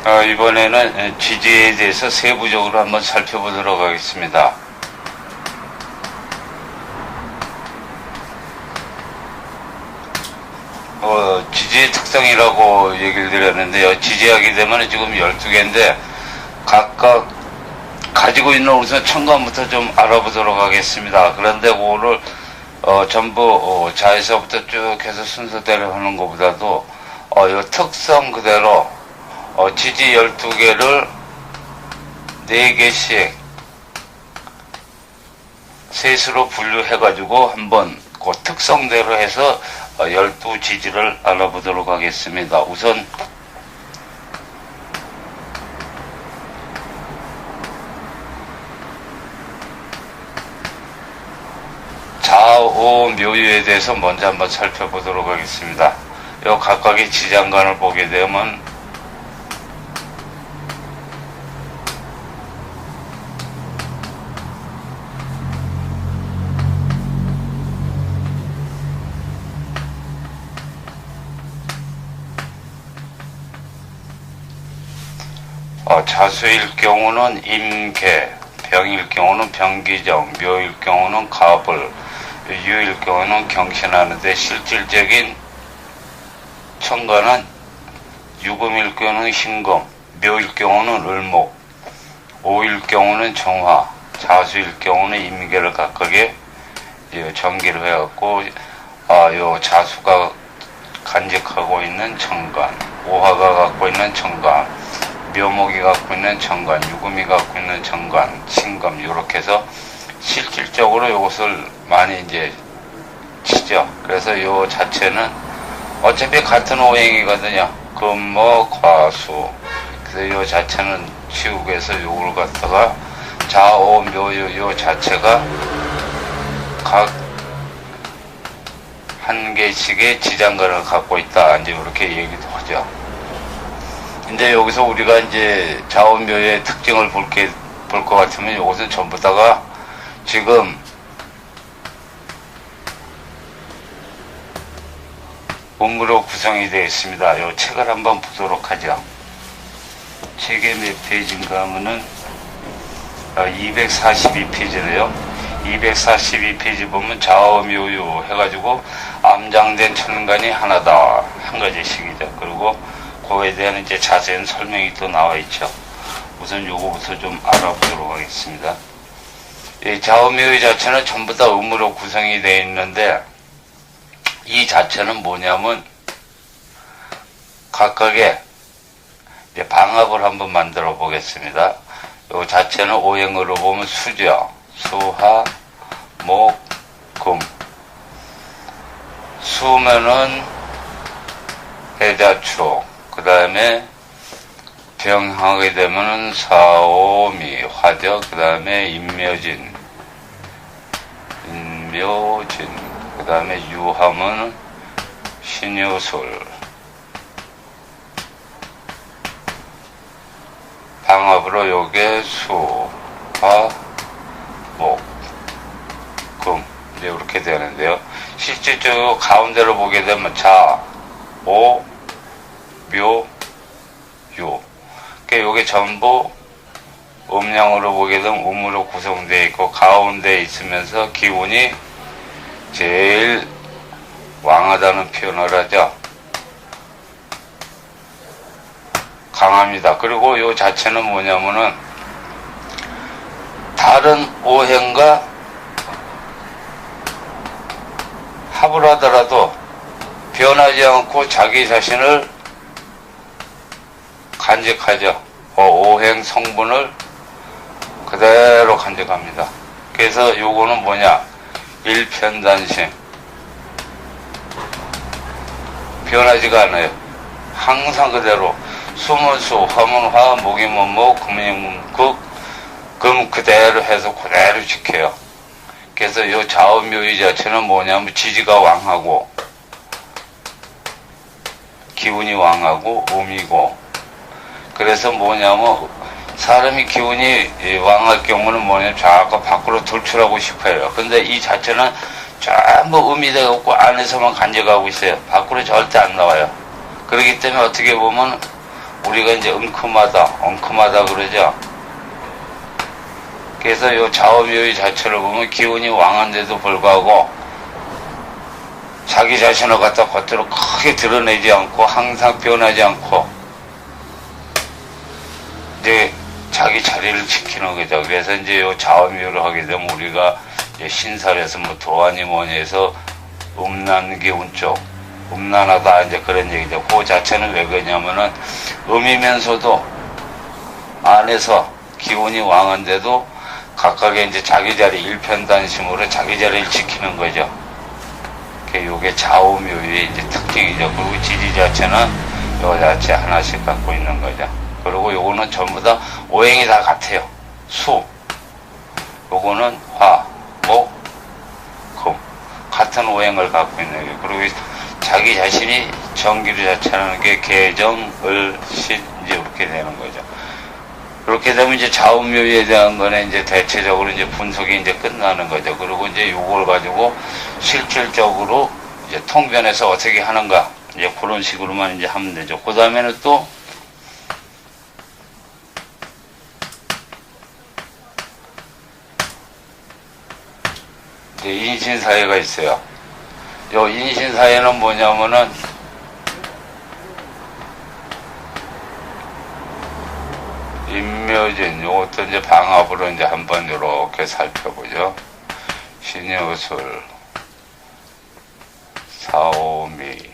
이번에는 지지에 대해서 세부적으로 한번 살펴보도록 하겠습니다. 지지의 특성이라고 얘기를 드렸는데요. 지지하게 되면 지금 12개인데 각각 가지고 있는 우선 첨가부터 좀 알아보도록 하겠습니다. 그런데 오늘 전부 자에서부터 쭉 해서 순서대로 하는 것보다도 이 특성 그대로 지지 12개를 4개씩 셋으로 분류해가지고 한번 그 특성대로 해서 12지지를 알아보도록 하겠습니다. 우선 좌오묘유에 대해서 먼저 한번 살펴보도록 하겠습니다. 이 각각의 지장간을 보게 되면 자수일 경우는 임계, 병일 경우는 병기정, 묘일 경우는 갑을, 유일 경우는 경신하는데 실질적인 천간은 유금일 경우는 신금, 묘일 경우는 을목, 오일 경우는 정화, 자수일 경우는 임계를 각각의 전기를 해갖고 요 자수가 간직하고 있는 천간, 오화가 갖고 있는 천간, 묘목이 갖고 있는 천간, 유금이 갖고 있는 천간, 신금 이렇게 해서 실질적으로 이것을 많이 이제 치죠. 그래서 요 자체는 어차피 같은 오행이거든요. 금목, 화수. 그래서 요 자체는 치우고해서 요걸 갖다가 자오묘유 요 자체가 각 한 개씩의 지장간을 갖고 있다. 이제 이렇게 얘기도 하죠. 근데 여기서 우리가 이제 자오묘의 특징을 볼 것 같으면 이것은 전부 다가 지금 음으로 구성이 되어 있습니다. 이 책을 한번 보도록 하죠. 책의 몇 페이지인가 하면은 242페이지네요. 242페이지 보면 좌오묘유 해가지고 암장된 천간이 하나다. 한 가지씩이죠. 그리고 그거에 대한 이제 자세한 설명이 또 나와 있죠. 우선 요거부터 좀 알아보도록 하겠습니다. 이 좌오묘유 자체는 전부 다 음으로 구성이 되어 있는데 이 자체는 뭐냐면 각각의 이제 방합을 한번 만들어 보겠습니다. 요 자체는 오행으로 보면 수죠. 수화, 목, 금. 수면은 해자축. 그 다음에 병하게 되면은 사오미, 화적. 그 다음에 인묘진. 그 다음에 유함은 신유술. 방합으로 요게 수, 화, 목, 금. 이제 이렇게 되는데요. 실질적으로 가운데로 보게 되면 자, 오, 묘, 유. 그러니까 요게 전부 음양으로 보게 되면 음으로 구성되어 있고 가운데에 있으면서 기운이 제일 왕하다는 표현을 하죠. 강합니다. 그리고 요 자체는 뭐냐면은 다른 오행과 합을 하더라도 변하지 않고 자기 자신을 간직하죠. 오행 성분을 그대로 간직합니다. 그래서 요거는 뭐냐? 일편단심. 변하지가 않아요. 항상 그대로 수면 수, 화면 화, 목이면 목, 금이면 국, 금 그대로 해서 그대로 지켜요. 그래서 요 좌오묘유 자체는 뭐냐면 지지가 왕하고 기운이 왕하고 음이고, 그래서 뭐냐면 사람이 기운이 왕할 경우는 뭐냐면 자꾸 밖으로 돌출하고 싶어요. 근데 이 자체는 전부 음이 되고 안에서만 간직하고 있어요. 밖으로 절대 안 나와요. 그렇기 때문에 어떻게 보면 우리가 이제 엉큼하다 그러죠. 그래서 요 좌우묘의 자체를 보면 기운이 왕한데도 불구하고 자기 자신을 갖다 겉으로 크게 드러내지 않고 항상 변하지 않고 이제 자기 자리를 지키는 거죠. 그래서 이제 요 좌우묘를 하게 되면 우리가 이제 신살에서 뭐 도안이 뭐니 해서 음란기운 쪽, 음란하다 이제 그런 얘기죠. 그 자체는 왜 그러냐면은 음이면서도 안에서 기운이 왕한데도 각각의 이제 자기 자리 일편단심으로 자기 자리를 지키는 거죠. 요게 좌우묘의 이제 특징이죠. 그리고 지지 자체는 요 자체 하나씩 갖고 있는 거죠. 그리고 요거는 전부 다 오행이 다 같아요. 수. 요거는 화, 목, 금. 같은 오행을 갖고 있는 거예요. 그리고 자기 자신이 정기류 자체라는 게 개정, 을, 신, 이제 이렇게 되는 거죠. 그렇게 되면 이제 좌우묘에 대한 거는 이제 대체적으로 이제 분석이 이제 끝나는 거죠. 그리고 이제 요걸 가지고 실질적으로 이제 통변해서 어떻게 하는가. 이제 그런 식으로만 이제 하면 되죠. 그 다음에는 또 이제 인신사회가 있어요. 요 인신사회는 뭐냐면은 인묘진, 요것도 이제 방합으로 이제 한번 이렇게 살펴보죠. 신여술, 사오미,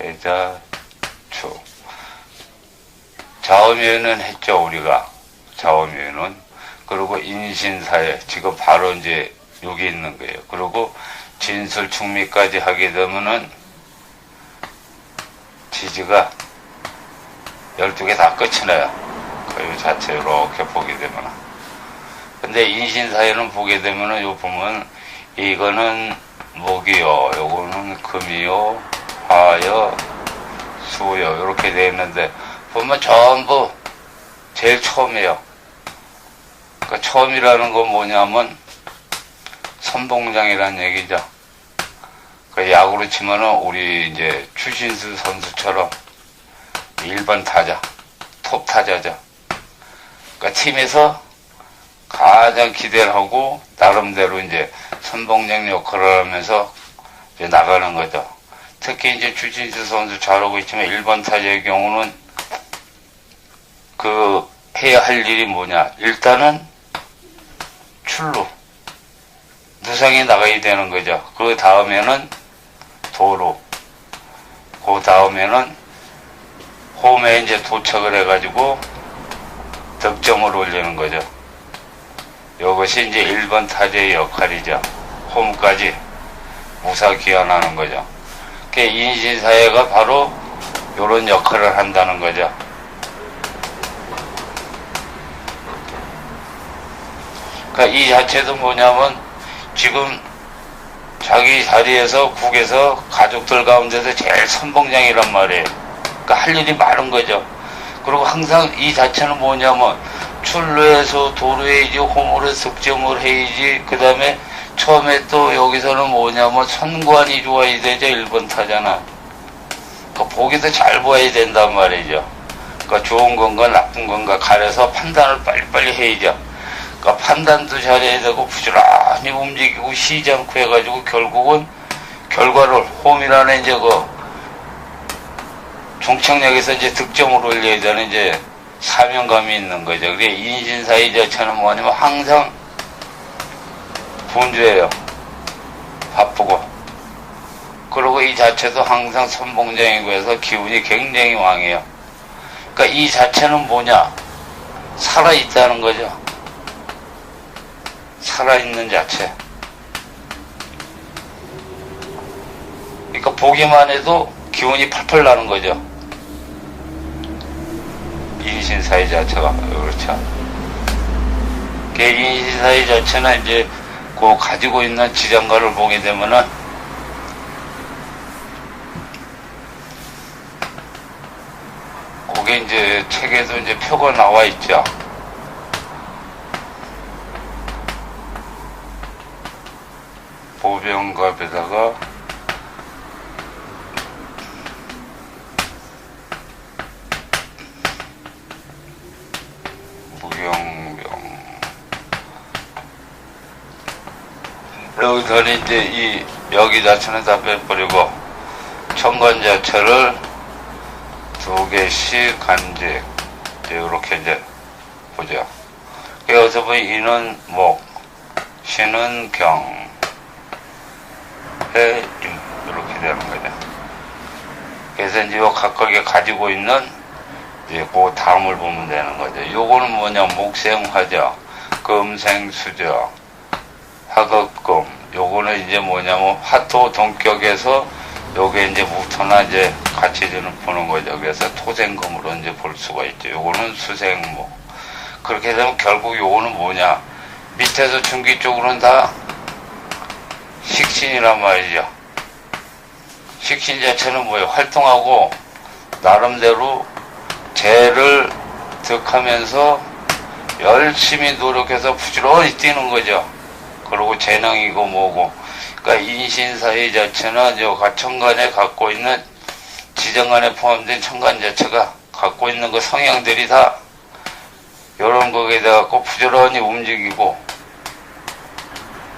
해자축. 좌우묘는 했죠, 우리가. 좌우묘는. 그리고 인신사회, 지금 바로 이제 여기 있는 거예요. 그리고 진술충미까지 하게 되면은 지지가 12개 다 끝이 나요. 그 자체 이렇게 보게 되면. 근데 인신사회는 보게 되면은 요 보면 이거는 목이요, 요거는 금이요, 화요, 수요, 이렇게 되어 있는데 보면 전부 제일 처음이에요. 그러니까 처음이라는 건 뭐냐면 선봉장이라는 얘기죠. 그 야구로 치면은 우리 이제 추신수 선수처럼 일반 타자, 톱 타자죠. 그러니까 팀에서 가장 기대를 하고 나름대로 이제 선봉장 역할을 하면서 이제 나가는 거죠. 특히 이제 추신수 선수 잘하고 있지만 일반 타자의 경우는 그 해야 할 일이 뭐냐? 일단은 출루, 무상에 나가야 되는 거죠. 그 다음에는 도루, 그 다음에는 홈에 이제 도착을 해가지고 득점을 올리는 거죠. 이것이 이제 1번 타자의 역할이죠. 홈까지 무사 귀환하는 거죠. 인신사회가 바로 이런 역할을 한다는 거죠. 그러니까 이 자체도 뭐냐면 지금 자기 자리에서 국에서 가족들 가운데서 제일 선봉장이란 말이에요. 그러니까 할 일이 많은 거죠. 그리고 항상 이 자체는 뭐냐면 출루해서 도루해야지, 홈으로 득점을 해야지, 그 다음에 처음에 또 여기서는 뭐냐면 선관이 좋아야 되죠. 1번 타잖아. 그러니까 보기도 잘 보아야 된단 말이죠. 그러니까 좋은 건가 나쁜 건가 가려서 판단을 빨리빨리 해야죠. 그러니까 판단도 잘해야 되고 부지런히 움직이고 쉬지 않고 해가지고 결국은 결과를 홈이라는 이제 그 종착역에서 이제 득점을 올려야 되는 이제 사명감이 있는 거죠. 그게 인신사회 자체는 뭐냐면 항상 분주해요. 바쁘고. 그리고 이 자체도 항상 선봉장이고 해서 기운이 굉장히 왕해요. 그러니까 이 자체는 뭐냐? 살아있다는 거죠. 살아있는 자체. 그러니까 보기만 해도 기운이 펄펄 나는 거죠. 인신사회 자체가. 그렇죠. 인신사회 자체는 이제 그 가지고 있는 지장가를 보게 되면은 그게 이제 책에도 이제 표가 나와 있죠. 보병갑에다가 여기서는 이제 여기 자체는 다 빼버리고 천간 자체를 2개씩 간직 이렇게 이제 보죠. 여기서 보면 이는 목, 시는 경, 해, 임 이렇게 되는 거죠. 그래서 이제 요 각각에 가지고 있는 이제 그 다음을 보면 되는 거죠. 요거는 뭐냐, 목생화죠. 금생수죠. 화극금. 요거는 이제 뭐냐면 화토 동격에서 요게 이제 무토나 이제 같이 보는 거죠. 그래서 토생금으로 이제 볼 수가 있죠. 요거는 수생목. 그렇게 되면 결국 요거는 뭐냐, 밑에서 중기 쪽으로는 다 식신이란 말이죠. 식신 자체는 뭐예요? 활동하고 나름대로 재를 득하면서 열심히 노력해서 부지런히 뛰는 거죠. 그리고 재능이고 뭐고. 그러니까 인신사회 자체는 요 천간에 갖고 있는 지정간에 포함된 천간 자체가 갖고 있는 그 성향들이 다 요런 거기에 갖고 부지런히 움직이고,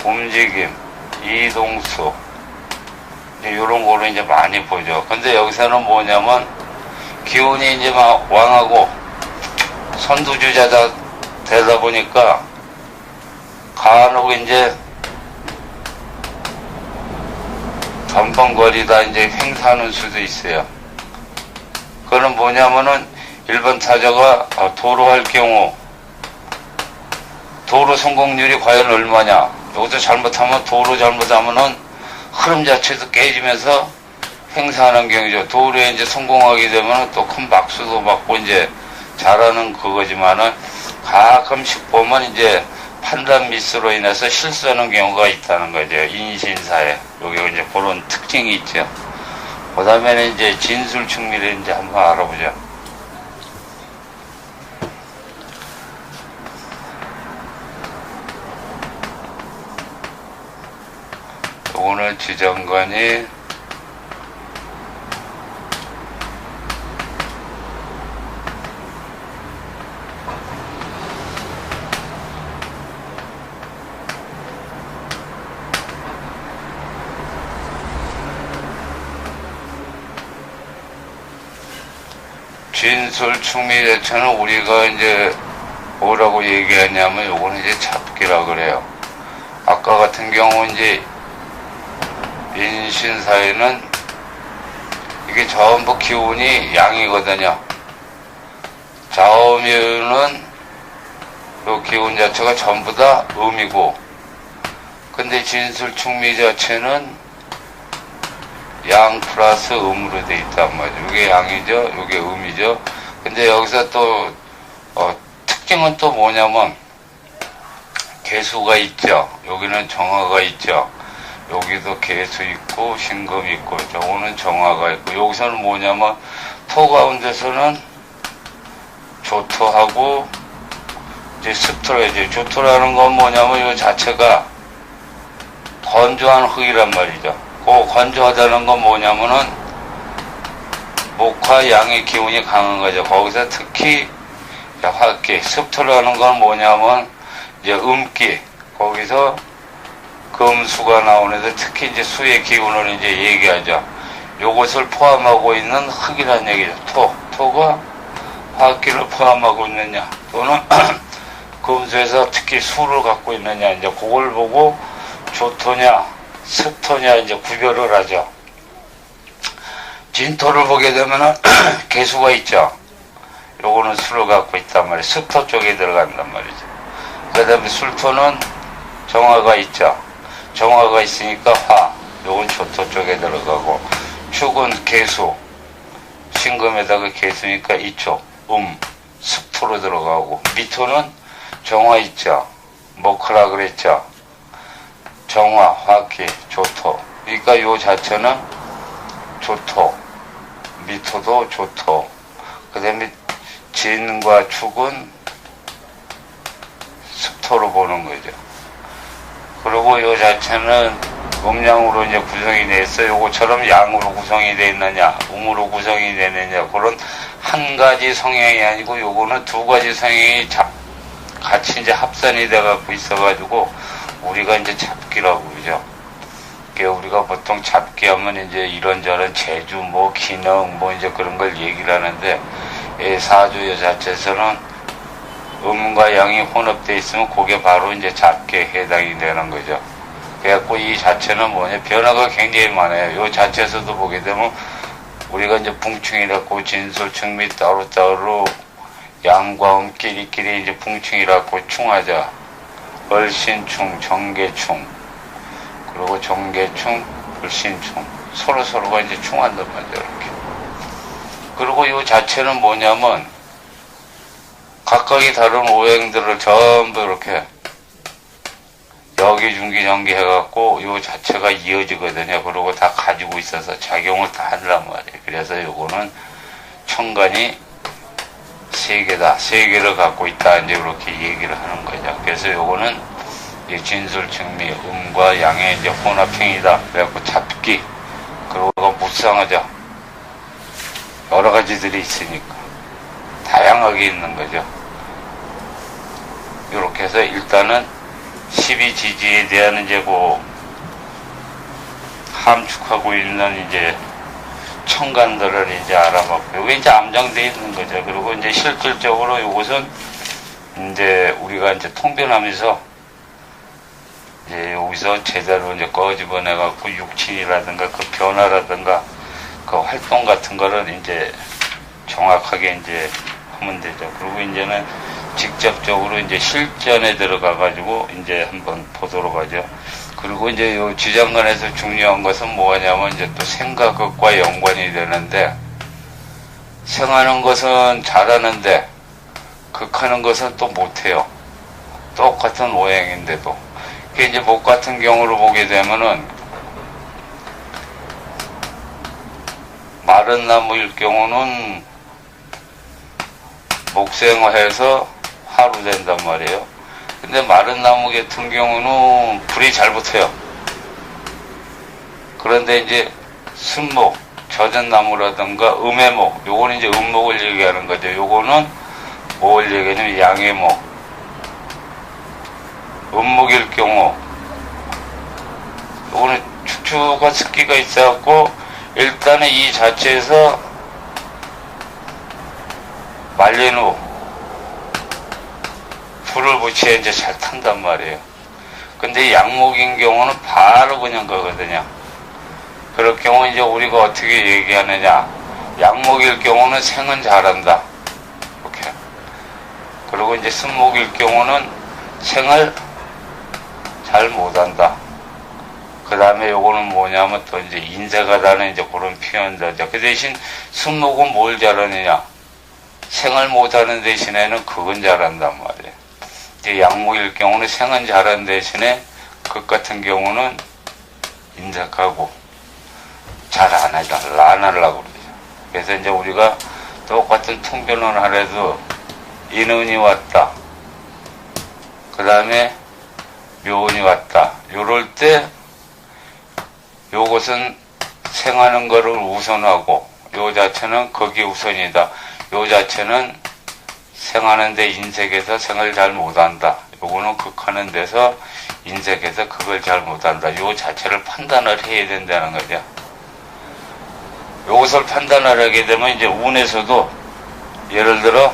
움직임, 이동수, 요런 거를 이제 많이 보죠. 근데 여기서는 뭐냐면 기운이 이제 막 왕하고 선두주자다 되다 보니까 간혹 이제 전번거리다 이제 행사하는 수도 있어요. 그거는 뭐냐면은 일반 타자가 도로할 경우 도로 성공률이 과연 얼마냐. 여기서 잘못하면, 도로 잘못하면은 흐름 자체도 깨지면서 행사하는 경우죠. 도로에 이제 성공하게 되면 또 큰 박수도 받고 이제 잘하는 그거지만은 가끔씩 보면 이제 판단 미스로 인해서 실수하는 경우가 있다는 거죠. 인신사에. 여기 이제 그런 특징이 있죠. 그 다음에는 이제 진술충미를 이제 한번 알아보죠. 오늘 지정관이 진술충미 자체는 우리가 이제 뭐라고 얘기하냐면 요거는 이제 잡기라 그래요. 아까 같은 경우 이제 인신사에는 이게 전부 기운이 양이거든요. 좌우면은 요 기운 자체가 전부 다 음이고, 근데 진술충미 자체는 양 플러스 음으로 돼 있단 말이죠. 이게 양이죠, 이게 음이죠. 근데 여기서 또 특징은 또 뭐냐면 개수가 있죠. 여기는 정화가 있죠. 여기도 개수 있고 신금 있고, 저거는 정화가 있고, 여기서는 뭐냐면 토 가운데서는 조토하고 이제 습토라죠. 조토라는 건 뭐냐면 이 자체가 건조한 흙이란 말이죠. 그 건조하다는 건 뭐냐면은 목화 양의 기운이 강한 거죠. 거기서 특히 화기, 습토라는 건 뭐냐면 이제 음기, 거기서 금수가 나오는데 특히 이제 수의 기운을 이제 얘기하죠. 요것을 포함하고 있는 흙이라는 얘기죠. 토가 화기를 포함하고 있느냐, 또는 금수에서 특히 수를 갖고 있느냐, 이제 그걸 보고 조토냐 습토냐 이제 구별을 하죠. 진토를 보게 되면은 개수가 있죠. 요거는 수를 갖고 있단 말이에요. 습토 쪽에 들어간단 말이죠. 그 다음에 술토는 정화가 있죠. 정화가 있으니까 화, 요건 조토 쪽에 들어가고, 축은 개수, 신금에다가 개수니까 이쪽 습토로 들어가고, 미토는 정화 있죠. 목화라 그랬죠. 정화, 화기, 조토. 그러니까 요 자체는 조토, 미토도 조토. 그 다음에 진과 축은 습토로 보는 거죠. 그리고 요 자체는 음양으로 이제 구성이 돼 있어. 요거처럼 양으로 구성이 돼 있느냐, 음으로 구성이 되느냐, 그런 한 가지 성향이 아니고 요거는 두 가지 성향이 같이 이제 합산이 돼갖고 있어가지고 우리가 이제 잡기라고 그러죠. 우리가 보통 잡기 하면 이제 이런저런 재주, 뭐 기능, 뭐 이제 그런 걸 얘기를 하는데, 사주 자체에서는 음과 양이 혼합되어 있으면 그게 바로 이제 잡기에 해당이 되는 거죠. 그래갖고 이 자체는 뭐냐, 변화가 굉장히 많아요. 이 자체에서도 보게 되면 우리가 이제 붕충이라고 진술충 및 따로따로 양과 음 끼리끼리 이제 붕충이라고 충하자. 얼신충, 정계충, 그리고 정계충, 불신충. 서로가 이제 충한단 말이죠, 이렇게. 그리고 이 자체는 뭐냐면, 각각이 다른 오행들을 전부 이렇게 여기중기 전기해갖고 이 자체가 이어지거든요. 그리고 다 가지고 있어서 작용을 다 한단 말이에요. 그래서 요거는 천간이 세 개다. 세 개를 갖고 있다. 이제 이렇게 얘기를 하는 거죠. 그래서 요거는 진술증미, 음과 양의 이제 혼합형이다. 그래갖고 잡기, 그리고 무쌍하죠. 여러 가지들이 있으니까. 다양하게 있는 거죠. 이렇게 해서 일단은 12지지에 대한 이제 함축하고 있는 이제 천간들을 이제 알아봤고, 이게 이제 암장되어 있는 거죠. 그리고 이제 실질적으로 이것은 이제 우리가 이제 통변하면서 이제 여기서 제대로 이제 꺼집어내갖고 육친이라든가 그 변화라든가 그 활동 같은 거를 이제 정확하게 이제 하면 되죠. 그리고 이제는 직접적으로 이제 실전에 들어가가지고 이제 한번 보도록 하죠. 그리고 이제 요 지장간에서 중요한 것은 뭐냐면 이제 또 생각과 연관이 되는데, 생하는 것은 잘하는데 극하는 것은 또 못해요. 똑같은 오행인데도. 그게 이제 목 같은 경우로 보게 되면은 마른 나무일 경우는 목생화해서 하루 된단 말이에요. 근데 마른 나무 같은 경우는 불이 잘 붙어요. 그런데 이제 순목, 젖은 나무라든가 음해목, 요거는 이제 음목을 얘기하는 거죠. 요거는 뭘 얘기하냐면 양해목. 음목일 경우, 요거는 축축한 습기가 있어갖고, 일단은 이 자체에서 말린 후, 불을 붙여야 이제 잘 탄단 말이에요. 근데 양목인 경우는 바로 그냥 거거든요. 그럴 경우 이제 우리가 어떻게 얘기하느냐. 양목일 경우는 생은 잘한다. 이렇게. 그리고 이제 순목일 경우는 생을 잘 못한다. 그 다음에 요거는 뭐냐면 또 이제 인색하다는 이제 그런 표현들이죠. 그 대신 순목은 뭘 잘하느냐. 생을 못하는 대신에는 그건 잘한단 말이에요. 이제 양목일 경우는 생은 잘하는 대신에 극 같은 경우는 인색하고 잘 안 하려고 그러죠. 그래서 이제 우리가 똑같은 통변을 하래도 인운이 왔다. 그 다음에 묘운이 왔다. 요럴 때 요것은 생하는 거를 우선하고 요 자체는 거기 우선이다. 요 자체는 생하는데 인색해서 생을 잘 못한다. 요거는 극하는 데서 인색해서 극을 잘 못한다. 요 자체를 판단을 해야 된다는 거죠. 요것을 판단을 하게 되면 이제 운에서도 예를 들어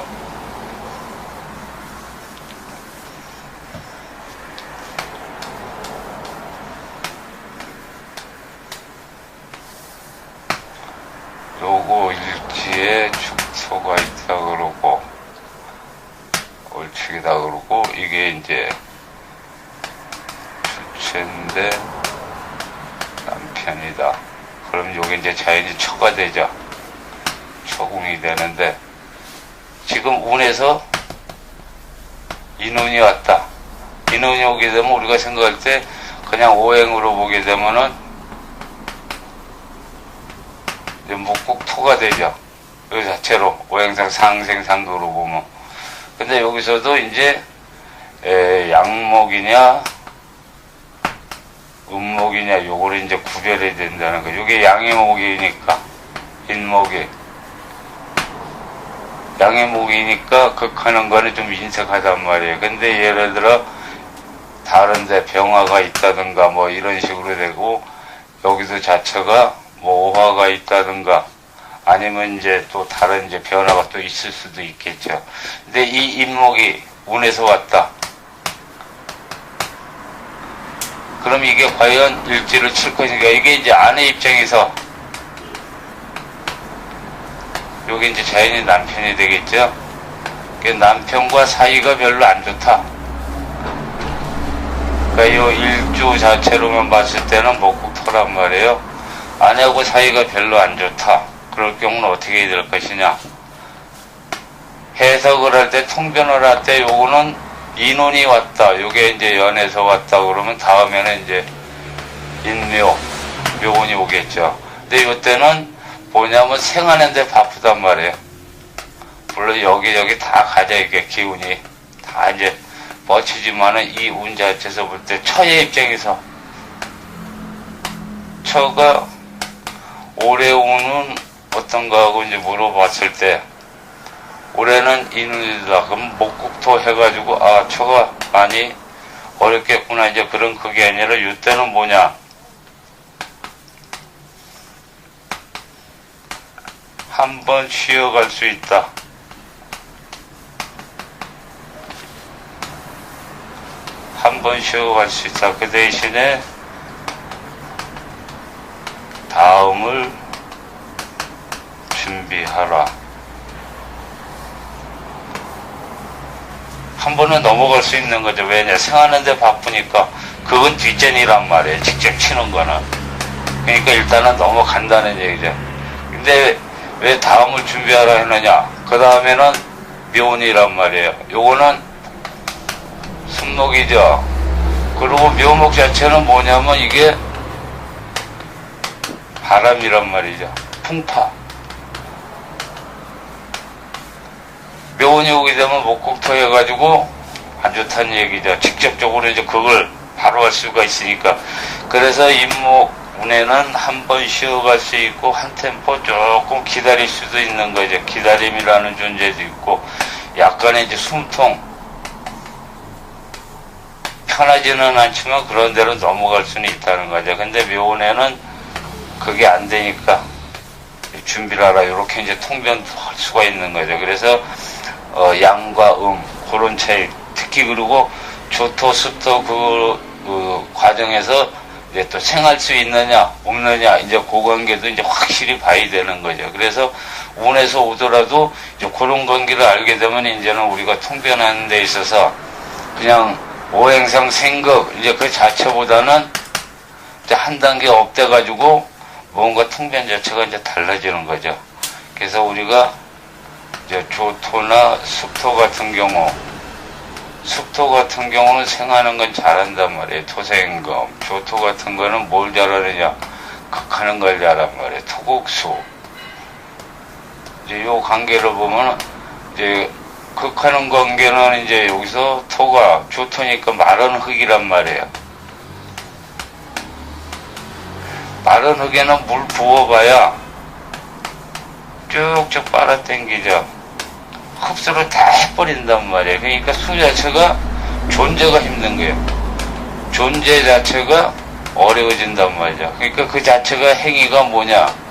요거 일지에 축소가 있다 그러고 월축이다 그러고 이게 이제 주체인데 남편이다. 그럼 요게 이제 자연이 처가 되죠. 처궁이 되는데 지금 운에서 인운이 왔다. 인운이 오게 되면 우리가 생각할 때 그냥 오행으로 보게 되면은 이제 묵국 토가 되죠. 이 자체로 오행상 상생상도로 보면. 근데 여기서도 이제 양목이냐 음목이냐 요거를 이제 구별해야 된다는 거. 요게 양의 목이니까 인목이 양의 목이니까 극하는 거는 좀 인색하단 말이에요. 근데 예를 들어 다른데 병화가 있다든가 뭐 이런 식으로 되고, 여기도 자체가 뭐 오화가 있다든가 아니면 이제 또 다른 이제 변화가 또 있을 수도 있겠죠. 근데 이 인목이 운에서 왔다. 그럼 이게 과연 일지를 칠 것인가? 이게 이제 아내 입장에서, 요게 이제 자연히 남편이 되겠죠? 남편과 사이가 별로 안 좋다. 그러니까 요 일주 자체로만 봤을 때는 목국토란 말이에요. 아내하고 사이가 별로 안 좋다. 그럴 경우는 어떻게 될 것이냐? 해석을 할 때, 통변을 할 때, 요거는 인운이 왔다. 요게 이제 연에서 왔다. 그러면 다음에는 이제 인묘, 묘운이 오겠죠. 근데 요때는 뭐냐면 생하는데 바쁘단 말이에요. 물론 여기저기 다 가져, 이게 기운이. 다 이제 뻗치지만은 이 운 자체에서 볼 때, 처의 입장에서, 처가 올해 운은 어떤가 하고 이제 물어봤을 때, 올해는 인운이다. 그럼 목국토 해가지고, 아, 처가 많이 어렵겠구나. 이제 그런 그게 아니라, 이때는 뭐냐. 한번 쉬어갈 수 있다. 한번 쉬어갈 수 있다. 그 대신에 다음을 준비하라. 한 번은 넘어갈 수 있는 거죠. 왜냐? 생하는데 바쁘니까. 그건 뒷전이란 말이에요. 직접 치는 거는. 그러니까 일단은 넘어간다는 얘기죠. 근데 왜 다음을 준비하라 했느냐? 그 다음에는 묘운이란 말이에요. 요거는 순목이죠. 그리고 묘목 자체는 뭐냐면 이게 바람이란 말이죠. 풍파. 묘운이 오게 되면 목국토 해가지고 안 좋다는 얘기죠. 직접적으로 이제 그걸 바로 할 수가 있으니까. 그래서 인목 운에는 한 번 쉬어갈 수 있고, 한 템포 조금 기다릴 수도 있는 거죠. 기다림이라는 존재도 있고, 약간의 이제 숨통. 편하지는 않지만 그런 대로 넘어갈 수는 있다는 거죠. 근데 묘운에는 그게 안 되니까 준비를 하라. 이렇게 이제 통변할 수가 있는 거죠. 그래서 양과 그런 차이. 특히 그리고 조토, 습토 그 과정에서 이제 또 생할 수 있느냐, 없느냐, 이제 그 관계도 이제 확실히 봐야 되는 거죠. 그래서 운에서 오더라도 이제 그런 관계를 알게 되면 이제는 우리가 통변하는 데 있어서 그냥 오행상 생각, 이제 그 자체보다는 이제 한 단계 업돼가지고 뭔가 통변 자체가 이제 달라지는 거죠. 그래서 우리가 이제 조토나 습토 같은 경우, 습토 같은 경우는 생하는 건 잘한단 말이에요. 토생검. 조토 같은 거는 뭘 잘하느냐? 극하는 걸 잘한 말이에요. 토국수. 이제 요 관계를 보면, 이제 극하는 관계는 이제 여기서 토가 조토니까 마른 흙이란 말이에요. 마른 흙에는 물 부어봐야 쭉쭉 빨아당기죠. 흡수를 다 해버린단 말이에요. 그러니까 수 자체가 존재가 힘든 거예요. 존재 자체가 어려워진단 말이죠. 그러니까 그 자체가 행위가 뭐냐?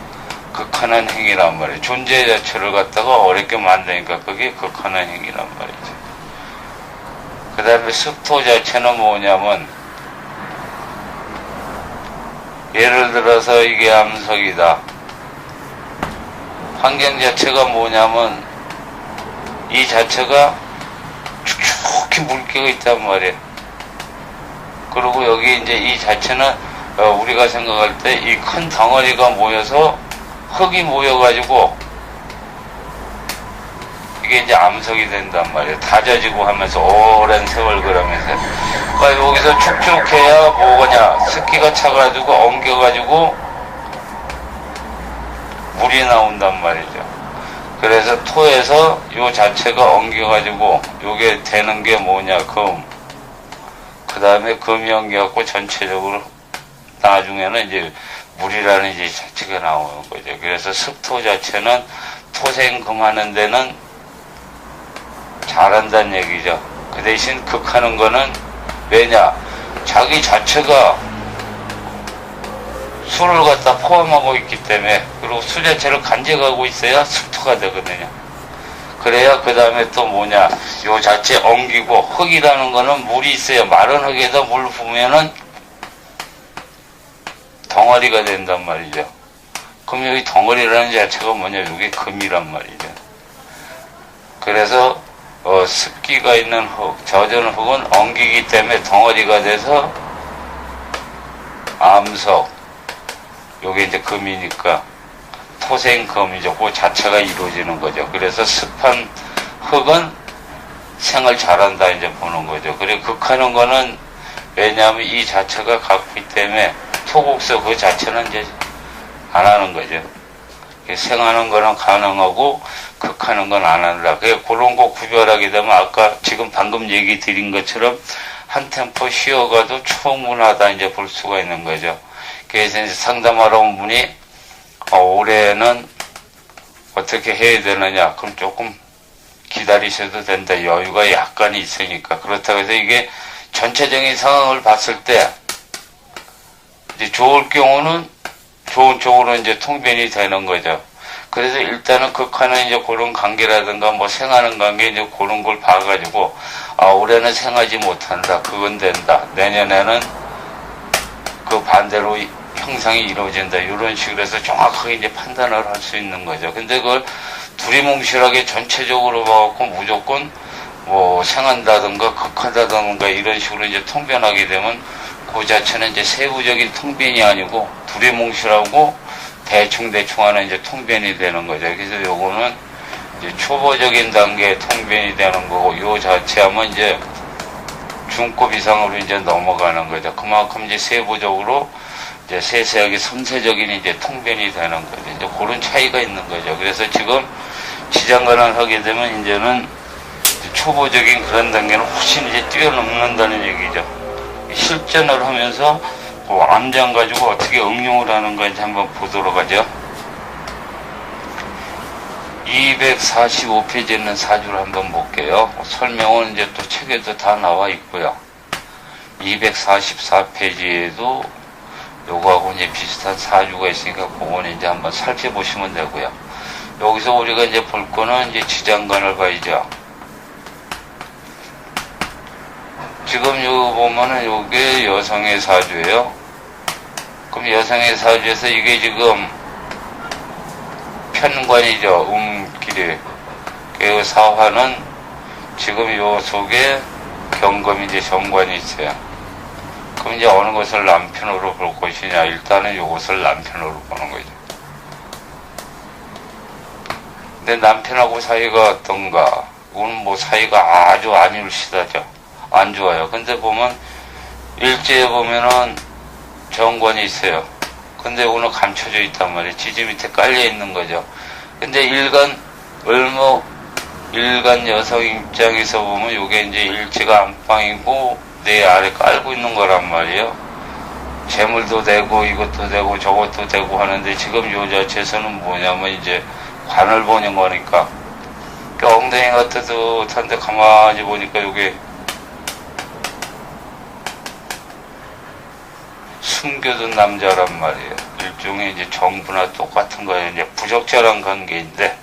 극하는 행위란 말이에요. 존재 자체를 갖다가 어렵게 만드니까 그게 극하는 행위란 말이죠. 그 다음에 습토 자체는 뭐냐면, 예를 들어서 이게 암석이다. 환경 자체가 뭐냐면, 이 자체가 축축히 물기가 있단 말이에요. 그리고 여기 이제 이 자체는 우리가 생각할 때 이 큰 덩어리가 모여서 흙이 모여가지고 이게 이제 암석이 된단 말이에요. 다져지고 하면서 오랜 세월 그러면서. 그러니까 여기서 축축해야 뭐냐, 습기가 차가지고 엉겨가지고 물이 나온단 말이죠. 그래서 토에서 요 자체가 엉겨가지고 요게 되는 게 뭐냐, 금. 그 다음에 금이 엉겨갖고 전체적으로 나중에는 이제 물이라는 이제 자체가 나오는 거죠. 그래서 습토 자체는 토생금 하는 데는 잘한다는 얘기죠. 그 대신 극하는 거는 왜냐? 자기 자체가 술을 갖다 포함하고 있기 때문에, 그리고 술 자체를 간직하고 있어야 습토가 되거든요. 그래야 그 다음에 또 뭐냐, 요 자체 엉기고, 흙이라는 거는 물이 있어요. 마른 흙에다 물 부으면은 덩어리가 된단 말이죠. 그럼 여기 덩어리라는 자체가 뭐냐, 이게 금이란 말이죠. 그래서 습기가 있는 흙, 젖은 흙은 엉기기 때문에 덩어리가 돼서 암석, 요게 이제 금이니까 토생금이죠. 그 자체가 이루어지는 거죠. 그래서 습한 흙은 생을 잘한다 이제 보는 거죠. 그리고 극하는 거는 왜냐하면 이 자체가 갖고 있기 때문에 토국서 그 자체는 이제 안 하는 거죠. 생하는 거는 가능하고 극하는 건 안 한다. 그런 거 구별하게 되면 아까 지금 방금 얘기 드린 것처럼 한 템포 쉬어가도 충분하다 이제 볼 수가 있는 거죠. 그래서 이제 상담하러 온 분이 올해는 어떻게 해야 되느냐, 그럼 조금 기다리셔도 된다. 여유가 약간 있으니까. 그렇다고 해서 이게 전체적인 상황을 봤을 때 이제 좋을 경우는 좋은 쪽으로 이제 통변이 되는 거죠. 그래서 일단은 극하는 이제 그런 관계라든가 뭐 생하는 관계 이제 그런 걸 봐가지고 올해는 생하지 못한다. 그건 된다. 내년에는 그 반대로 형상이 이루어진다. 이런 식으로 해서 정확하게 이제 판단을 할 수 있는 거죠. 근데 그걸 두리뭉실하게 전체적으로 봐갖고 무조건 뭐 생한다든가 극한다든가 이런 식으로 이제 통변하게 되면 그 자체는 이제 세부적인 통변이 아니고 두리뭉실하고 대충대충 하는 이제 통변이 되는 거죠. 그래서 요거는 이제 초보적인 단계의 통변이 되는 거고, 요 자체 하면 이제 중급 이상으로 이제 넘어가는 거죠. 그만큼 이제 세부적으로 이제 세세하게 섬세적인 이제 통변이 되는 거죠. 이제 그런 차이가 있는 거죠. 그래서 지금 지장간을 하게 되면 이제는 초보적인 그런 단계는 훨씬 이제 뛰어넘는다는 얘기죠. 실전을 하면서 그 암장 가지고 어떻게 응용을 하는 건지 한번 보도록 하죠. 245페이지에 있는 사주를 한번 볼게요. 설명은 이제 또 책에도 다 나와 있고요. 244페이지에도 요거하고 이제 비슷한 사주가 있으니까 그거는 이제 한번 살펴보시면 되고요. 여기서 우리가 이제 볼 거는 이제 지장간을 봐야죠. 지금 요 보면은 요게 여성의 사주예요. 그럼 여성의 사주에서 이게 지금 편관이죠. 음길이. 그 사화는 지금 요 속에 경금이 이제 정관이 있어요. 그럼 이제 어느 것을 남편으로 볼 것이냐. 일단은 요것을 남편으로 보는 거죠. 근데 남편하고 사이가 어떤가? 이건 뭐 사이가 아주 안 일시다죠. 안 좋아요. 근데 보면 일제에 보면은 정관이 있어요. 근데 오늘 감춰져 있단 말이에요. 지지 밑에 깔려 있는 거죠. 근데 일간 여성 입장에서 보면 요게 이제 일지가 안방이고 내 아래 깔고 있는 거란 말이에요. 재물도 되고 이것도 되고 저것도 되고 하는데 지금 요 자체에서는 뭐냐면 이제 관을 보는 거니까 엉덩이가 뜨뜻한데 가만히 보니까 요게 숨겨둔 남자란 말이에요. 일종의 이제 정부나 똑같은 거예요. 이제 부적절한 관계인데,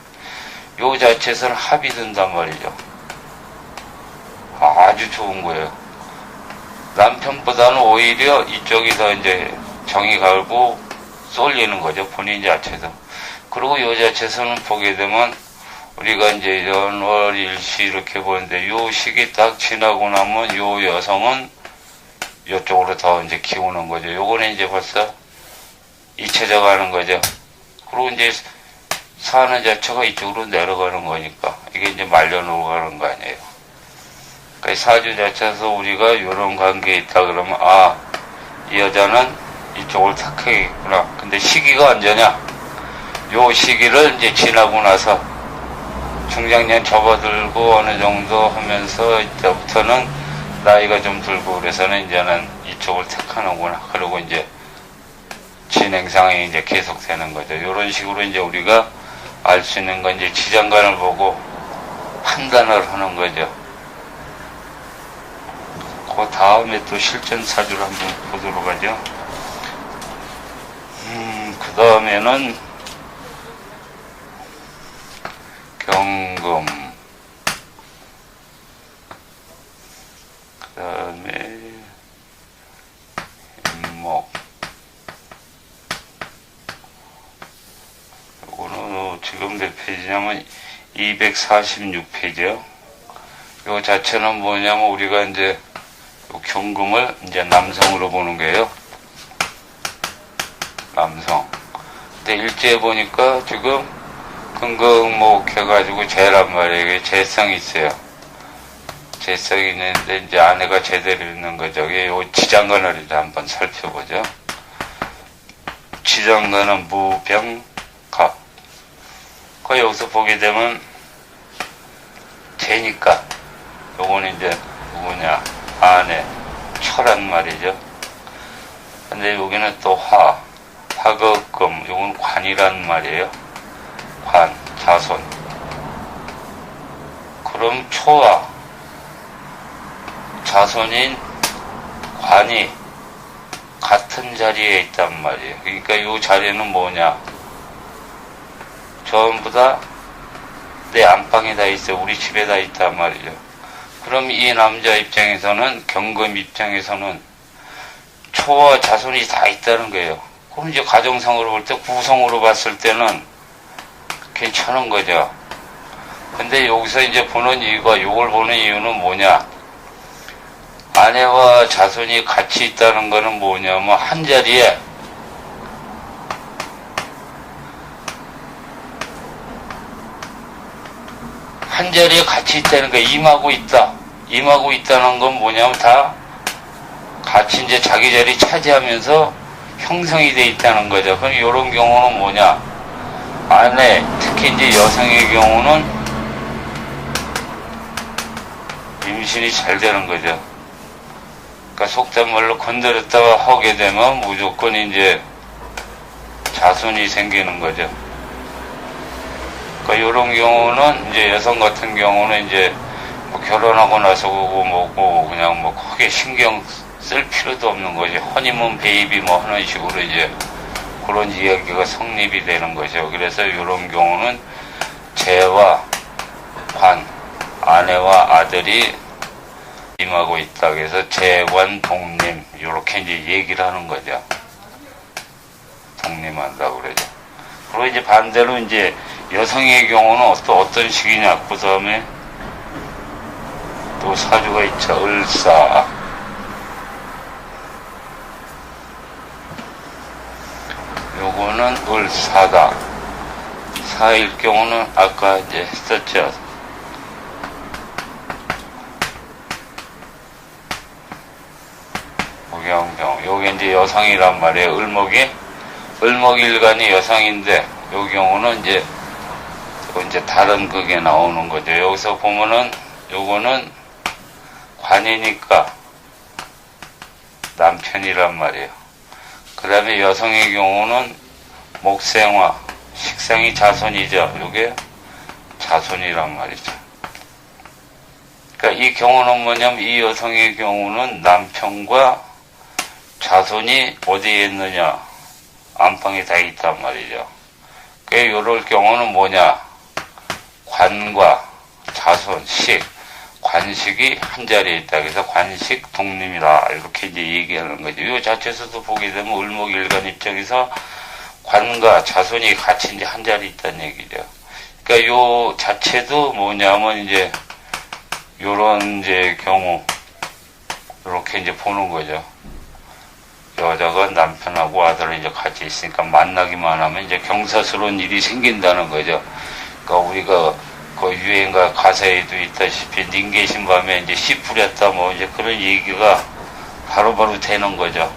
요 자체에서는 합이 든단 말이죠. 아주 좋은 거예요. 남편보다는 오히려 이쪽이 더 이제 정이 갈고 쏠리는 거죠. 본인 자체도. 그리고 요 자체에서는 보게 되면, 우리가 이제 연월일시 이렇게 보는데, 요 시기 딱 지나고 나면 요 여성은 이쪽으로 더 이제 기우는 거죠. 요거는 이제 벌써 잊혀져 가는 거죠. 그리고 이제 사는 자체가 이쪽으로 내려가는 거니까 이게 이제 말려놓고 가는 거 아니에요. 그러니까 사주 자체에서 우리가 이런 관계에 있다 그러면 이 여자는 이쪽을 택하겠구나. 근데 시기가 언제냐? 요 시기를 이제 지나고 나서 중장년 접어들고 어느 정도 하면서 이때부터는 나이가 좀 들고 그래서는 이제는 이쪽을 택하는구나. 그리고 이제 진행상이 이제 계속되는 거죠. 이런 식으로 이제 우리가 알 수 있는 건 이제 지장간을 보고 판단을 하는 거죠. 그 다음에 또 실전 사주를 한번 보도록 하죠. 그 다음에는 경금, 그 다음에 임목, 요거는 지금 몇 페이지냐면 246페이지요. 요 자체는 뭐냐면 우리가 이제 요 경금을 이제 남성으로 보는 거예요. 남성. 근데 일제에 보니까 지금 금극목 해가지고 재란 말이에요. 재성이 있어요. 재성이 있는데 이제 아내가 제대로 있는 거죠. 요 지장간을 이제 한번 살펴보죠. 지장간은 무병갑. 그 여기서 보게 되면 재니까 요거는 이제 누구냐? 아내, 철한 말이죠. 근데 여기는 또 화극금, 요건 관이란 말이에요. 관, 자손. 그럼 초와 자손인 관이 같은 자리에 있단 말이에요. 그러니까 이 자리는 뭐냐? 전부 다 내 안방에 다 있어요. 우리 집에 다 있단 말이죠. 그럼 이 남자 입장에서는, 경금 입장에서는 초와 자손이 다 있다는 거예요. 그럼 이제 가정상으로 볼 때, 구성으로 봤을 때는 괜찮은 거죠. 근데 여기서 이제 보는 이유가, 요걸 보는 이유는 뭐냐? 아내와 자손이 같이 있다는 거는 뭐냐면, 한 자리에 같이 있다는 거야. 임하고 있다. 임하고 있다는 건 뭐냐면 다 같이 이제 자기 자리 차지하면서 형성이 돼 있다는 거죠. 그럼 이런 경우는 뭐냐? 아내, 특히 이제 여성의 경우는 임신이 잘 되는 거죠. 그러니까 속된 말로 건드렸다가 하게 되면 무조건 이제 자손이 생기는 거죠. 그러니까 이런 경우는 이제 여성 같은 경우는 이제 뭐 결혼하고 나서 뭐고 그냥 뭐 크게 신경 쓸 필요도 없는 거지. 허니문 베이비 뭐 하는 식으로 이제 그런 이야기가 성립이 되는 거죠. 그래서 이런 경우는 재와 관, 아내와 아들이 임하고 있다. 그래서 재관 독림 이렇게 이제 얘기를 하는 거죠. 독림한다고 그러죠. 그리고 이제 반대로 이제 여성의 경우는 어떤 식이냐. 그 다음에 또 사주가 있죠. 을사. 요거는 을사다. 사일 경우는 아까 이제 했었죠. 목양경. 요게 이제 여성이란 말이에요. 을목일간이 여성인데, 요 경우는 이제 다른 극에 나오는 거죠. 여기서 보면은 요거는 관이니까 남편이란 말이에요. 그 다음에 여성의 경우는 목생화, 식상이 자손이죠. 요게 자손이란 말이죠. 그러니까 이 경우는 뭐냐면 이 여성의 경우는 남편과 자손이 어디에 있느냐? 안방에 다 있단 말이죠. 그러니까 요럴 경우는 뭐냐? 관과 자손, 관식이 한 자리에 있다. 그래서 관식 독림이다. 이렇게 이제 얘기하는 거죠. 이 자체에서도 보게 되면 을목일간 입장에서 관과 자손이 같이 이제 한 자리에 있다는 얘기죠. 그러니까 요 자체도 뭐냐면 이제 요런 이제 경우, 이렇게 이제 보는 거죠. 여자가 남편하고 아들을 이제 같이 있으니까 만나기만 하면 이제 경사스러운 일이 생긴다는 거죠. 그러니까 우리가 그 유행가 가사에도 있다시피 님 계신 밤에 이제 씨 뿌렸다 뭐 이제 그런 얘기가 바로바로 되는 거죠.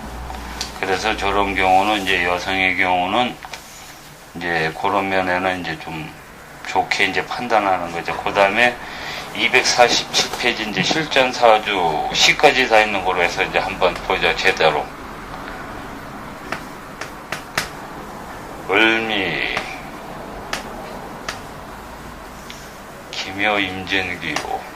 그래서 저런 경우는 이제 여성의 경우는 이제 그런 면에는 이제 좀 좋게 이제 판단하는 거죠. 그 다음에 247페이지 이제 실전 사주 시까지 다 있는 거로 해서 이제 한번 보죠. 제대로. 을미, 묘 임진기요.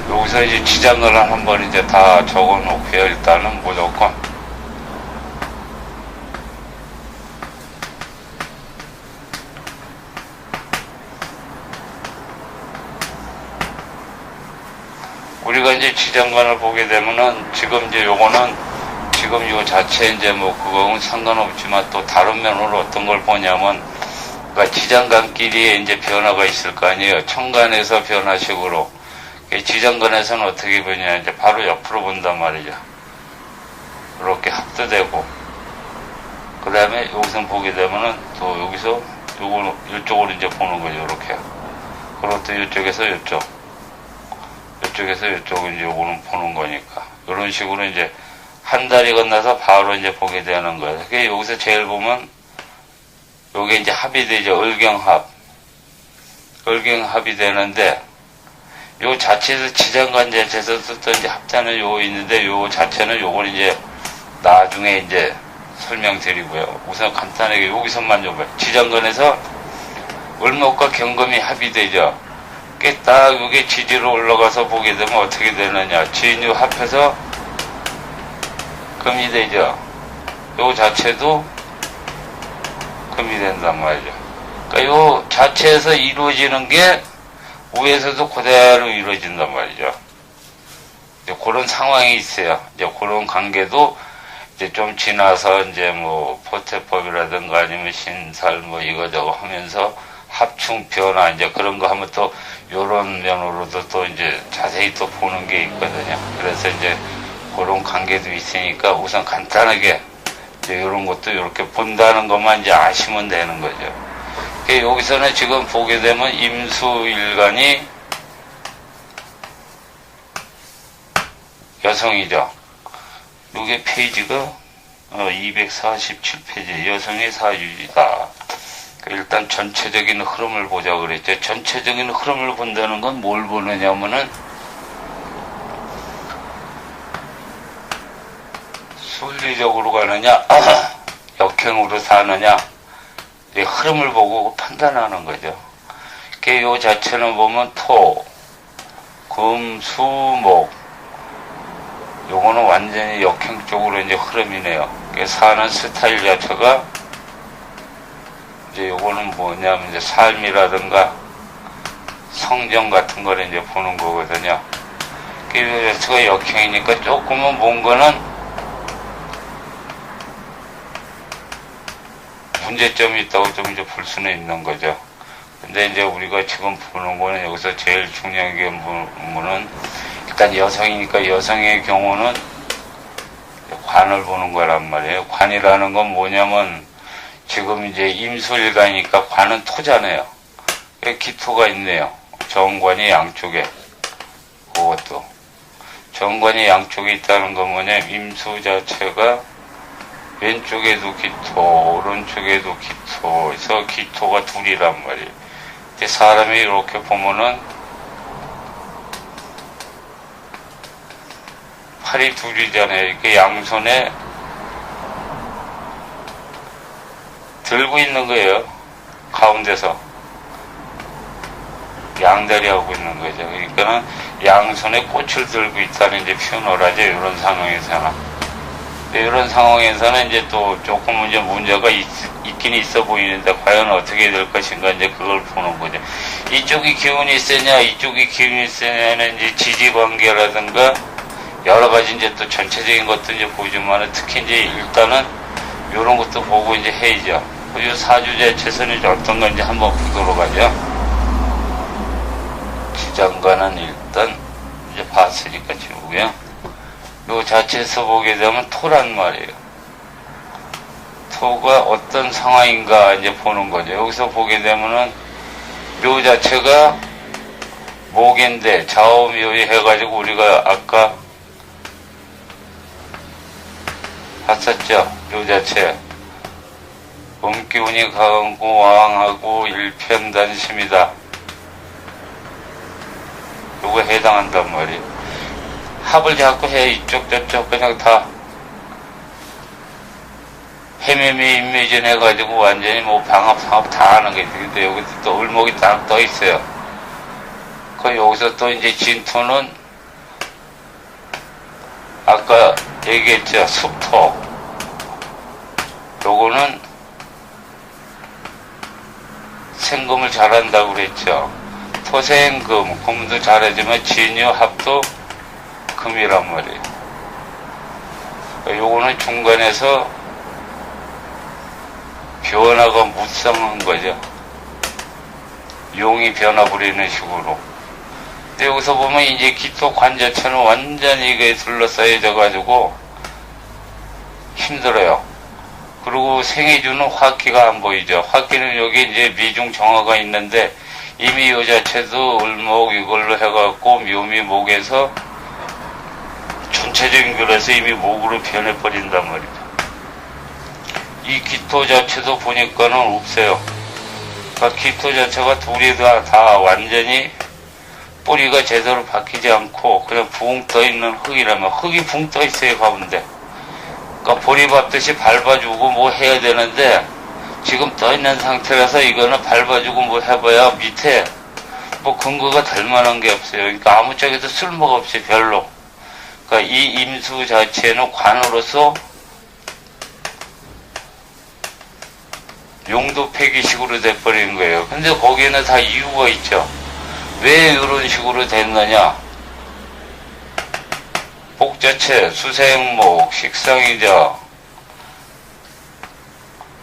여기서 이제 지장을 한번 이제 다 적어 놓고요. 일단은 무조건. 우리가 이제 지장관을 보게 되면은 지금 이제 요거는 지금 요 자체 이제 뭐 그거는 상관없지만 또 다른 면으로 어떤 걸 보냐면 그러니까 지장관끼리의 이제 변화가 있을 거 아니에요. 천간에서 변화식으로. 지장관에서는 어떻게 보냐 이제 바로 옆으로 본단 말이죠. 이렇게 합도되고 그 다음에 여기서 보게 되면은 또 여기서 요거 이쪽으로 이제 보는 거죠. 이렇게. 그리고 또 이쪽에서 이쪽. 이쪽에서 이쪽은 이제 요거는 보는 거니까. 이런 식으로 이제 한 달이 건너서 바로 이제 보게 되는 거예요. 그러니까 여기서 제일 보면 요게 이제 합이 되죠. 을경합. 을경합이 되는데 요 자체에서 지장관 자체에서 또 이제 합자는 요 있는데 요 자체는 요건 이제 나중에 이제 설명드리고요. 우선 간단하게 여기서만 좀 봐요. 지장관에서 을목과 경금이 합이 되죠. 딱 여기 지지로 올라가서 보게 되면 어떻게 되느냐. 진유 합해서 금이 되죠. 요 자체도 금이 된단 말이죠. 그러니까 요 자체에서 이루어지는 게 위에서도 그대로 이루어진단 말이죠. 이제 그런 상황이 있어요. 이제 그런 관계도 이제 좀 지나서 이제 뭐 포태법이라든가 아니면 신살 뭐 이거저거 하면서 합충 변화 이제 그런 거 하면 또 요런 면으로도 또 이제 자세히 또 보는 게 있거든요. 그래서 이제 그런 관계도 있으니까 우선 간단하게 이제 요런 것도 이렇게 본다는 것만 이제 아시면 되는 거죠. 여기서는 지금 보게 되면 임수일간이 여성이죠. 이게 페이지가 247페이지 여성의 사유이다. 일단 전체적인 흐름을 보자 그랬죠. 전체적인 흐름을 본다는 건 뭘 보느냐면은 순리적으로 가느냐 역행으로 사느냐 이 흐름을 보고 판단하는 거죠. 요 자체는 보면 토, 금, 수, 목 요거는 완전히 역행 쪽으로 이제 흐름이네요. 사는 스타일 자체가 이제 요거는 뭐냐면 이제 삶이라든가 성정 같은 거를 이제 보는 거거든요. 요 자체가 역행이니까 조금은 뭔가는 문제점이 있다고 좀 이제 볼 수는 있는 거죠. 근데 이제 우리가 지금 보는 거는 여기서 제일 중요한 게 뭐는 일단 여성이니까 여성의 경우는 관을 보는 거란 말이에요. 관이라는 건 뭐냐면 지금 이제 임수일간이니까 관은 토잖아요. 기토가 있네요. 정관이 양쪽에. 그것도. 정관이 양쪽에 있다는 건 뭐냐면 임수 자체가 왼쪽에도 기토, 오른쪽에도 기토, 그래서 기토가 둘이란 말이에요. 근데 사람이 이렇게 보면은 팔이 둘이잖아요. 이렇게 양손에 들고 있는 거예요. 가운데서. 양다리 하고 있는 거죠. 그러니까는 양손에 꽃을 들고 있다는 이제 표현을 하죠. 이런 상황에서는. 이런 상황에서는 이제 또 조금 이제 문제가 있긴 있어 보이는데 과연 어떻게 될 것인가 이제 그걸 보는 거죠. 이쪽이 기운이 세냐 이쪽이 기운이 세냐는 이제 지지 관계라든가 여러 가지 이제 또 전체적인 것도 이제 보지만은 특히 이제 일단은 이런 것도 보고 이제 해야죠. 이 사주 자체에서는 이제 어떤 건지 한번 보도록 하죠. 지장관은 일단 이제 봤으니까 지우고요. 요 자체에서 보게 되면 토란 말이에요. 토가 어떤 상황인가 이제 보는 거죠. 여기서 보게 되면은 묘 자체가 목인데 좌우묘에 해가지고 우리가 아까 봤었죠. 묘 자체. 음기운이 강하고 왕하고 일편단심이다. 요거 해당한단 말이에요. 합을 자꾸 해. 이쪽 저쪽 그냥 다 해매매 인매진 해가지고 완전히 뭐 방압 다 하는 게 있는데, 근데 여기서 또 을목이 딱 떠 있어요. 그 여기서 또 이제 진토는 아까 얘기했죠. 습토. 요거는 생금을 잘한다고 그랬죠. 토생금, 금도 잘하지만 진유합도 금이란 말이에요. 요거는 중간에서 변화가 무쌍한 거죠. 용이 변화 부리는 식으로. 근데 여기서 보면 이제 기토 관자체는 완전히 이게 둘러싸여져 가지고 힘들어요. 그리고 생해주는 화기가 안 보이죠. 화기는 여기 이제 미중 정화가 있는데 이미 요 자체도 을목 이걸로 해갖고 묘미 목에서 전체적인 결에서 이미 목으로 변해버린단 말이죠. 이 기토 자체도 보니까는 없어요. 그러니까 기토 자체가 둘이 다 완전히 뿌리가 제대로 박히지 않고 그냥 붕 떠있는 흙이라면 흙이 붕 떠있어요 가운데. 그러니까 보리밥듯이 밟아주고 뭐 해야 되는데 지금 떠있는 상태라서 이거는 밟아주고 뭐 해봐야 밑에 뭐 근거가 될 만한 게 없어요. 그러니까 아무 쪽에도 쓸모가 없이 별로. 그러니까 이 임수 자체는 관으로서 용도 폐기식으로 돼버린 거예요. 근데 거기에는 다 이유가 있죠. 왜 이런 식으로 됐느냐? 복자체, 수생목, 식상이자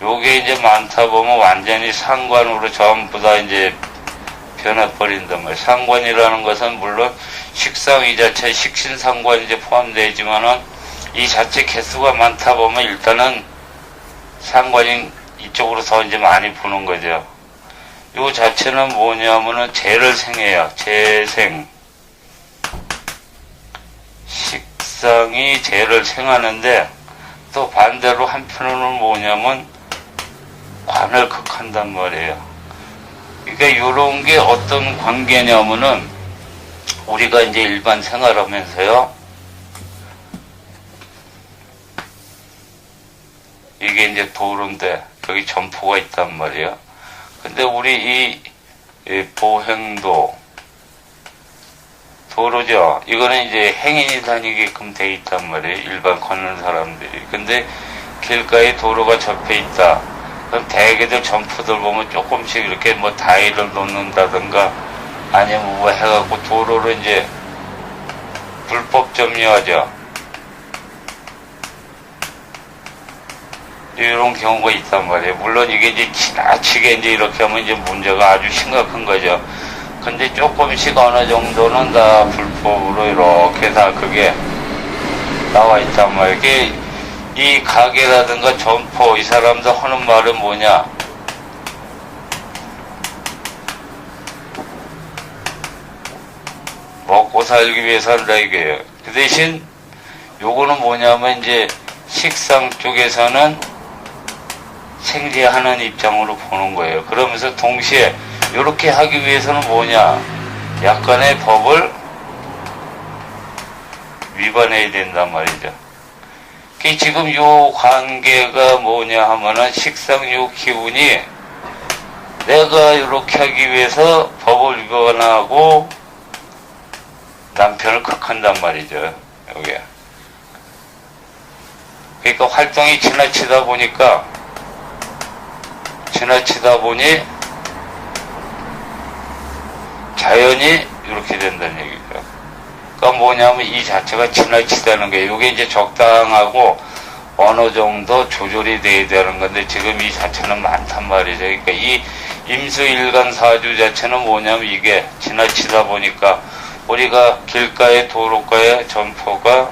요게 이제 많다 보면 완전히 상관으로 전부 다 이제 변해버린단 말이에요. 상관이라는 것은 물론 식상이 자체, 식신상관이 이제 포함되지만은 이 자체 개수가 많다 보면 일단은 상관이 이쪽으로 더 이제 많이 부는 거죠. 요 자체는 뭐냐면은 재를 생해요. 재생. 식상이 재를 생하는데 또 반대로 한편으로는 뭐냐면 관을 극한단 말이에요. 그러니까 요런 게 어떤 관계냐면은 우리가 이제 일반 생활하면서요. 이게 이제 도로인데 여기 점포가 있단 말이에요. 근데 우리 이 보행도 도로죠. 이거는 이제 행인이 다니게끔 돼 있단 말이에요. 일반 걷는 사람들이. 근데 길가에 도로가 접해 있다. 그럼 대개들 점포들 보면 조금씩 이렇게 뭐 다이를 놓는다든가 아니면 뭐 해갖고 도로를 이제 불법 점유하죠. 이런 경우가 있단 말이에요. 물론 이게 이제 지나치게 이제 이렇게 하면 이제 문제가 아주 심각한 거죠. 근데 조금씩 어느 정도는 다 불법으로 이렇게 다 그게 나와 있단 말이에요. 이게 이 가게라든가 점포 이 사람들 하는 말은 뭐냐? 먹고 살기 위해서 한다 이거예요. 그 대신 요거는 뭐냐면 이제 식상 쪽에서는 생리하는 입장으로 보는 거예요. 그러면서 동시에 이렇게 하기 위해서는 뭐냐? 약간의 법을 위반해야 된단 말이죠. 지금 요 관계가 뭐냐 하면은 식상 요 기운이 내가 이렇게 하기 위해서 법을 위반하고 남편을 극한단 말이죠. 여기에. 그러니까 활동이 지나치다 보니 자연이 이렇게 된다는 얘기죠. 그러니까 뭐냐면 이 자체가 지나치다는 거예요. 이게 이제 적당하고 어느 정도 조절이 돼야 되는 건데 지금 이 자체는 많단 말이죠. 그러니까 이 임수일간 사주 자체는 뭐냐면 이게 지나치다 보니까 우리가 길가에 도로가에 점포가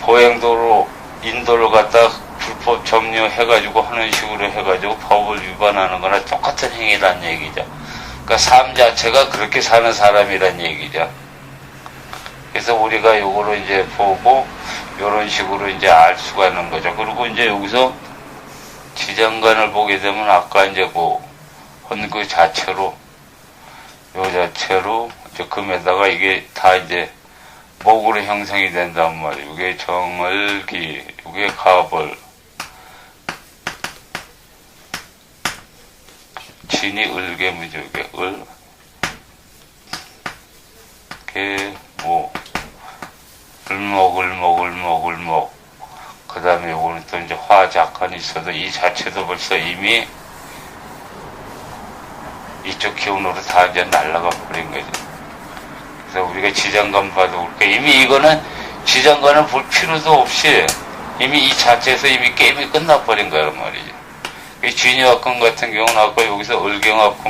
보행도로 인도를 갖다 불법 점유해가지고 하는 식으로 해가지고 법을 위반하는 거나 똑같은 행위란 얘기죠. 그러니까 삶 자체가 그렇게 사는 사람이란 얘기죠. 그래서 우리가 요거를 이제 보고 요런 식으로 이제 알 수가 있는 거죠. 그리고 이제 여기서 지장간을 보게 되면 아까 이제 그 자체로 요 자체로 이제 금에다가 이게 다 이제 목으로 형성이 된단 말이에요. 이게 정을기, 이게 갑을, 진이 을개무적에 을, 개, 모, 을목. 그 다음에 요거는 또 이제 화작한이 있어도 이 자체도 벌써 이미 이쪽 기운으로 다 이제 날아가 버린 거죠. 그래서 우리가 지장간 봐도 그렇게 이미 이거는 지장간을 볼 필요도 없이 이미 이 자체에서 이미 게임이 끝나버린 거란 말이죠. 진유합금 같은 경우는 아까 여기서 을경합금